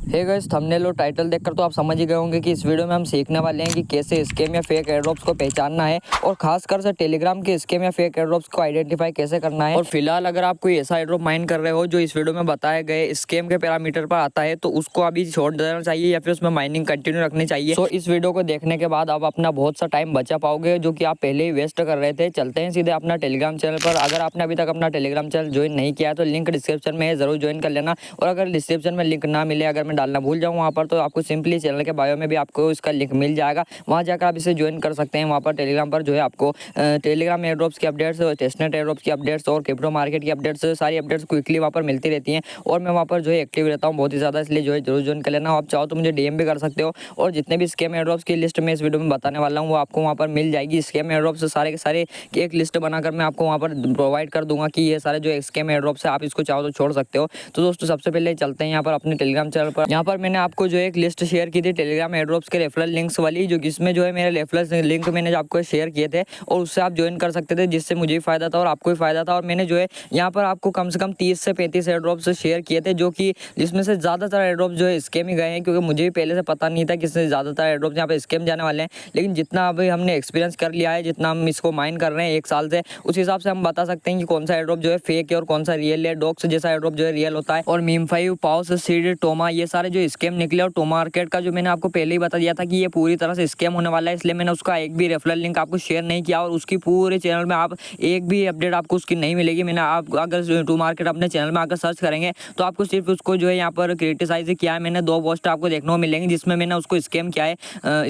Hey guys, thumbnail और title देखकर तो आप समझ ही गए होंगे कि इस वीडियो में हम सीखने वाले हैं कि कैसे स्कैम या फेक एयरड्रॉप्स को पहचानना है और खासकर से टेलीग्राम के स्कैम या फेक एयरड्रॉप्स को आइडेंटिफाई कैसे करना है। और फिलहाल अगर आप कोई ऐसा एयरड्रॉप माइन कर रहे हो जो इस वीडियो में बताए गए स्कैम के पैरामीटर पर आता है तो उसको अभी छोड़ देना चाहिए या फिर उसमें माइनिंग कंटिन्यू रखनी चाहिए। तो इस वीडियो को देखने के बाद आप अपना बहुत सा टाइम बचा पाओगे जो कि आप पहले ही वेस्ट कर रहे थे। चलते हैं सीधे अपना टेलीग्राम चैनल पर। अगर आपने अभी तक अपना टेलीग्राम चैनल ज्वाइन नहीं किया है तो लिंक डिस्क्रिप्शन में है, जरूर ज्वाइन कर लेना। और अगर डिस्क्रिप्शन में लिंक ना मिले, अगर मैं डालना भूल जाऊँ वहाँ पर, तो आपको सिंपली चैनल के बायो में भी आपको इसका लिंक मिल जाएगा, वहाँ जाकर आप इसे ज्वाइन कर सकते हैं। वहाँ पर टेलीग्राम पर जो है आपको टेलीग्राम एयरड्रॉप्स की अपडेट्स, टेस्टनेट एयरड्रॉप्स की अपडेट्स और क्रिप्टो मार्केट की अपडेट्स, सारी अपडेट्स क्विकली वहाँ पर मिलती रहती हैं। और मैं वहाँ पर जो है एक्टिव रहता हूँ बहुत ही ज़्यादा, इसलिए जो है जरूर ज्वाइन कर लेना। आप चाहो तो मुझे डीएम भी कर सकते हो। और जितने भी स्कैम एयरड्रॉप्स की लिस्ट में इस वीडियो में बताने वाला हूँ वो आपको वहाँ पर मिल जाएगी। स्कैम एयरड्रॉप्स सारे के सारे की एक लिस्ट बनाकर मैं आपको वहाँ पर प्रोवाइड कर दूंगा कि ये सारे जो स्कैम एयरड्रॉप्स है आप इसको चाहो तो छोड़ सकते हो। तो दोस्तों सबसे पहले चलते हैं यहाँ पर अपने टेलीग्राम चैनल पर। यहाँ पर मैंने आपको जो एक लिस्ट शेयर की थी टेलीग्राम एयरड्रॉप्स के रेफरल लिंक्स वाली, जो जिसमें जो है मेरे रेफरल लिंक मैंने आपको शेयर किए थे और उससे आप ज्वाइन कर सकते थे, जिससे मुझे भी फायदा था और आपको भी फायदा था। और मैंने जो है यहाँ पर आपको कम से कम 30 से 35 एयरड्रॉप्स शेयर किए थे, जो कि जिसमें से ज़्यादातर एयरड्रॉप जो है स्कैम ही गए हैं, क्योंकि मुझे भी पहले से पता नहीं था कि ज़्यादातर एयरड्रॉप यहाँ पे स्कैम जाने वाले हैं। लेकिन जितना अभी हमने एक्सपीरियंस कर लिया है, जितना हम इसको माइन कर रहे हैं 1 साल से, उस हिसाब से हम बता सकते हैं कि कौन सा एयरड्रॉप जो है फेक है और कौन सा रियल है। डॉक्स जैसा एयरड्रॉप जो है रियल होता है और मीम5, पाउस, सीड, टोमा, ये सारे जो स्कैम निकले। और टोमा मार्केट का जो मैंने आपको पहले ही बता दिया था कि ये पूरी तरह से स्कैम होने वाला है, इसलिए मैंने उसका एक भी रेफरल लिंक आपको शेयर नहीं किया और उसकी पूरे चैनल में आप एक भी अपडेट आपको उसकी नहीं मिलेगी। मैंने आप अगर टू मार्केट अपने चैनल में आकर सर्च करेंगे तो आपको सिर्फ उसको जो है यहाँ पर क्रिटिसाइज किया है। मैंने 2 पोस्ट आपको देखने को मिलेंगी जिसमें मैंने उसको स्कैम किया है,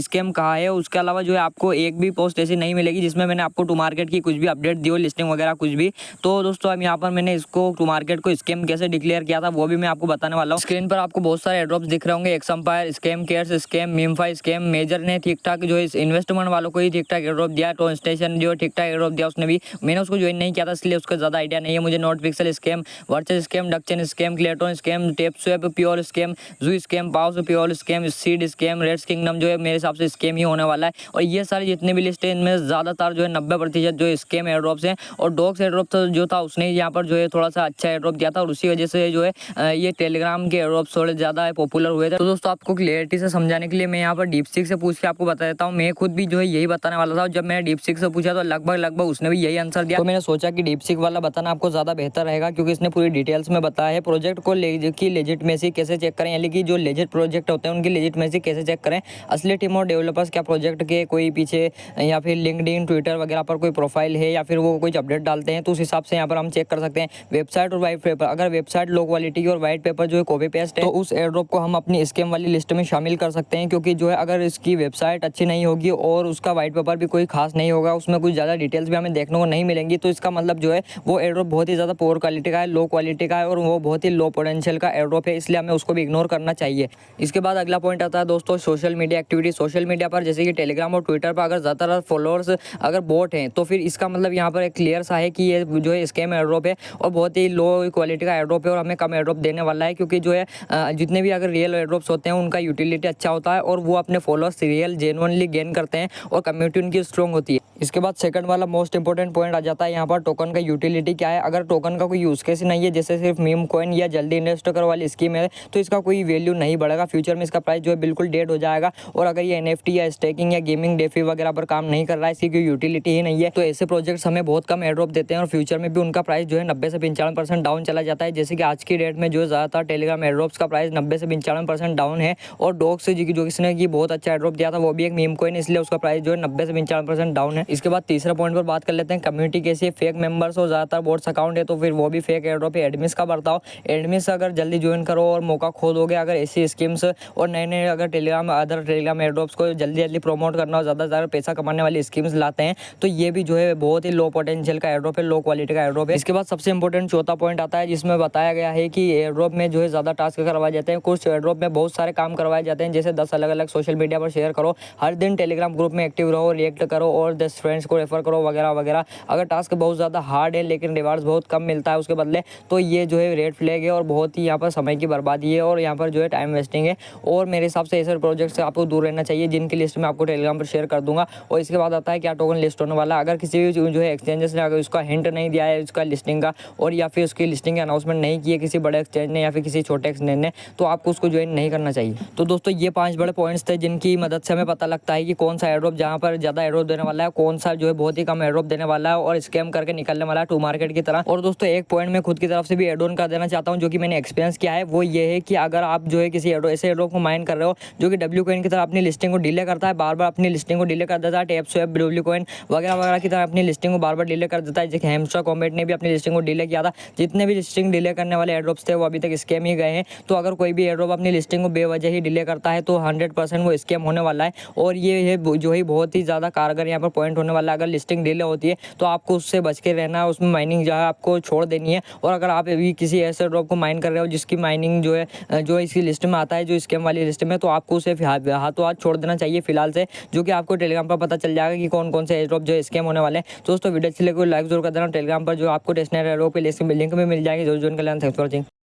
स्कैम कहा है। उसके अलावा जो है आपको एक भी पोस्ट ऐसी नहीं मिलेगी जिसमें मैंने आपको टू मार्केट की कुछ भी अपडेट दी हो, लिस्टिंग वगैरह कुछ भी। तो दोस्तों अब यहाँ पर मैंने इसको टू मार्केट को स्कैम कैसे डिक्लेयर किया था वो भी मैं आपको बताने वाला हूँ। स्क्रीन पर आपको बहुत सारे एयरड्रॉप्स दिख रहे होंगे, एक्सम्पायर स्कैम, केयर्स स्कैम, मीम5 स्कैम। मेजर ने ठीक ठाक जो है इन्वेस्टमेंट वालों को ही ठीक ठाक एयरड्रॉप दिया, टोन स्टेशन जो ठीक ठाक एयरड्रॉप दिया उसने भी। मैंने उसको ज्वाइन नहीं किया था इसलिए उसका ज़्यादा आइडिया नहीं है मुझे। Not Pixel scam, Vertus scam, Duckchain scam, Clayton scam, Tap Swap pure scam, Zoo scam, Paws pure scam, Seed scam, Rats Kingdom जो है मेरे हिसाब से स्कैम ही होने वाला है। और ये सारे जितने भी लिस्ट है इनमें ज़्यादातर जो है 90% जो स्कैम एयरड्रॉप्स हैं। और डॉक्स एयरड्रॉप जो था उसने यहाँ पर जो है थोड़ा सा अच्छा एयरड्रॉप दिया था और उसी वजह से जो है ये टेलीग्राम के एयरड्रॉप्स थोड़े ज़्यादा पॉपुलर हुए थे। तो दोस्तों आपको क्लियरिटी से समझाने के लिए मैं यहाँ पर डीपसीक से पूछ के आपको बता देता हूँ। मैं खुद भी जो है यही बताने वाला था, जब मैंने डीपसीक से पूछा तो लगभग उसने भी यही आंसर दिया। तो मैंने सोचा कि डीपसीक वाला बताना आपको ज़्यादा बेहतर रहेगा क्योंकि इसने पूरी डिटेल्स में बताया है। प्रोजेक्ट को की लेजिटमेसी कैसे चेक करें, यानी कि जो लेजिट प्रोजेक्ट होते हैं उनकी लेजिटमेसी कैसे चेक करें, असली टीम और डेवलपर्स क्या प्रोजेक्ट के कोई पीछे या फिर लिंक्डइन, ट्विटर वगैरह पर कोई प्रोफाइल है या फिर वो कुछ अपडेट डालते हैं, तो उस हिसाब से यहाँ पर हम चेक कर सकते हैं। वेबसाइट और वाइट पेपर, अगर वेबसाइट लो क्वालिटी की और वाइट पेपर जो है कॉपी पेस्ट है तो उस एयरड्रॉप को हम अपनी स्कैम वाली लिस्ट में शामिल कर सकते हैं। क्योंकि जो है अगर इसकी वेबसाइट अच्छी नहीं होगी और उसका वाइट पेपर भी कोई खास नहीं होगा, उसमें कुछ ज़्यादा डिटेल्स भी हमें देखने को नहीं मिलेंगी, तो इसका मतलब जो है वो एयरड्रॉप बहुत ही ज़्यादा पोअर क्वालिटी का है, लो क्वालिटी का है और वो बहुत ही लो पोटेंशियल का एयरड्रॉप है, इसलिए हमें उसको भी इग्नोर करना चाहिए। इसके बाद अगला पॉइंट आता है दोस्तों social media activity. Social media पर जैसे कि टेलीग्राम और ट्विटर पर अगर ज़्यादातर फॉलोअर्स अगर बोट हैं तो फिर इसका मतलब यहाँ पर एक क्लियर सा है कि ये जो है स्कैम एयरड्रॉप है और बहुत ही लो क्वालिटी का एयरड्रॉप है और हमें कम एयरड्रॉप देने वाला है। क्योंकि जो है जितने भी अगर रियल एयरड्रॉप्स होते हैं उनका यूटिलिटी अच्छा होता है और वो अपने फॉलोअर्स रियल जेन्युइनली गेन करते हैं और कम्युनिटी उनकी स्ट्रॉन्ग होती है। इसके बाद सेकंड वाला मोस्ट इंपॉर्टेंट पॉइंट आ जाता है यहाँ पर टोकन का यूटिलिटी क्या है। अगर टोकन का कोई यूज़ केस नहीं है, जैसे सिर्फ मीम कॉइन या जल्दी इन्वेस्ट कर वाली स्कीम है, तो इसका कोई वैल्यू नहीं बढ़ेगा। फ्यूचर में इसका प्राइस जो है बिल्कुल डेड हो जाएगा। और अगर ये एनएफटी या स्टेकिंग या गेमिंग डेफी वगैरह पर काम नहीं कर रहा है, इसकी कोई यूटिलिटी ही नहीं है, तो ऐसे प्रोजेक्ट्स हमें बहुत कम एयरड्रॉप देते हैं और फ्यूचर में भी उनका प्राइस जो है 90 से 95% डाउन चला जाता है। जैसे कि आज की डेट में जो ज़्यादातर टेलीग्राम एयरड्रॉप्स का प्राइस 90 से 95% डाउन है। और डॉग से जो किसने की बहुत अच्छा एयरड्रॉप दिया था वो भी एक मीम कॉइन, इसलिए उसका प्राइस जो है 90 से 95% डाउन है। इसके बाद तीसरा पॉइंट पर बात कर लेते हैं कम्युनिटी कैसी है। फेक मेंबर्स और ज़्यादातर बोट्स अकाउंट है तो फिर वो भी फेक एयरड्रॉप है। एडमिन्स का बर्ताव, एडमिन्स अगर जल्दी ज्वाइन करो और मौका खो दोगे अगर ऐसी स्कीम्स और नए अगर अदर टेलीग्राम एयरड्रॉप्स को जल्दी प्रमोट करना और ज़्यादा पैसा कमाने वाली स्कीम्स लाते हैं तो ये भी जो है बहुत ही लो पोटेंशियल का एयरड्रॉप है, लो क्वालिटी का एयरड्रॉप है। इसके बाद सबसे इंपॉर्टेंट चौथा पॉइंट आता है जिसमें बताया गया है कि एयरड्रॉप में जो है ज़्यादा टास्क करवाए जाते हैं। कुछ एयरड्रॉप में बहुत सारे काम करवाए जाते हैं, जैसे 10 अलग अलग सोशल मीडिया पर शेयर करो, हर दिन टेलीग्राम ग्रुप में एक्टिव रहो, रिएक्ट करो और 10 फ्रेंड्स को रेफर करो वगैरह वगैरह। अगर टास्क बहुत ज़्यादा हार्ड है लेकिन रिवार्ड्स बहुत कम मिलता है उसके बदले, तो ये जो है रेड फ्लैग है और बहुत ही यहाँ पर समय की बर्बादी है और यहाँ पर जो है टाइम वेस्टिंग है। और मेरे हिसाब से ऐसे प्रोजेक्ट से आपको दूर रहना चाहिए, जिनकी लिस्ट मैं आपको टेलीग्राम पर शेयर कर दूंगा। और इसके बाद आता है क्या टोकन लिस्ट होने वाला है। अगर किसी भी जो है एक्सचेंजेस ने अगर उसका हिंट नहीं दिया है उसका लिस्टिंग का, और या फिर उसकी लिस्टिंग की अनाउंसमेंट नहीं की है किसी बड़े एक्सचेंज ने या फिर किसी छोटे एक्सचेंज ने, तो आपको उसको ज्वाइन नहीं करना चाहिए। तो दोस्तों ये 5 बड़े पॉइंट्स थे जिनकी मदद से हमें पता लगता है कि कौन सा एयरड्रॉप जहाँ पर ज़्यादा एयरड्रॉप देने वाला है, कौन सा जो है बहुत ही कम एयरड्रॉप देने वाला है और स्कैम करके निकलने वाला है टू मार्केट की तरह। और दोस्तों एक पॉइंट मैं खुद की तरफ से भी एड ऑन कर देना चाहता हूँ जो कि मैंने एक्सपीरियंस किया है, वो ये है कि अगर आप जो है किसी ऐसे एयरड्रॉप को माइन कर रहे हो जो कि डब्ल्यू कॉइन की तरह अपनी लिस्टिंग को डिले करता है, बार बार अपनी लिस्टिंग को डिले कर देता है, टैप स्वैप डब्ल्यू कॉइन वगैरह वगैरह की तरह अपनी लिस्टिंग को बार बार डिले कर देता है, जैसे हैमस्टर कॉम्बैट ने भी अपनी लिस्टिंग को डिले किया था। जितने भी लिस्टिंग डिले करने वाले एयरड्रॉप्स थे वो अभी तक स्कैम ही गए हैं। तो अगर कोई भी एयरड्रॉप अपनी लिस्टिंग को बेवजह ही डिले करता है तो 100% वो स्कैम होने वाला है। और ये है जो ही बहुत ही ज़्यादा कारगर यहाँ पर पॉइंट होने वाला है। अगर लिस्टिंग डिले होती है तो आपको उससे बच के रहना है, उसमें माइनिंग जो है आपको छोड़ देनी है। और अगर आप अभी किसी ऐसे ड्रॉप को माइन कर रहे हो जिसकी माइनिंग जो है जो इसकी लिस्ट में आता है, जो स्कैम वाली लिस्ट में, तो आपको उसे हाथों हाथ छोड़ देना चाहिए फिलहाल से, जो कि आपको टेलीग्राम पर पता चल जाएगा कि कौन कौन से ड्रॉप जो है स्कैम होने वाले हैं। तो दोस्तों वीडियो अच्छी लगे लाइक जरूर कर देना। टेलीग्राम पर जो आपको टेस्टनेट एयरड्रॉप की लिस्ट लिंक में मिल जाएगी, जो ज्वाइन कर लेना। Thanks for watching.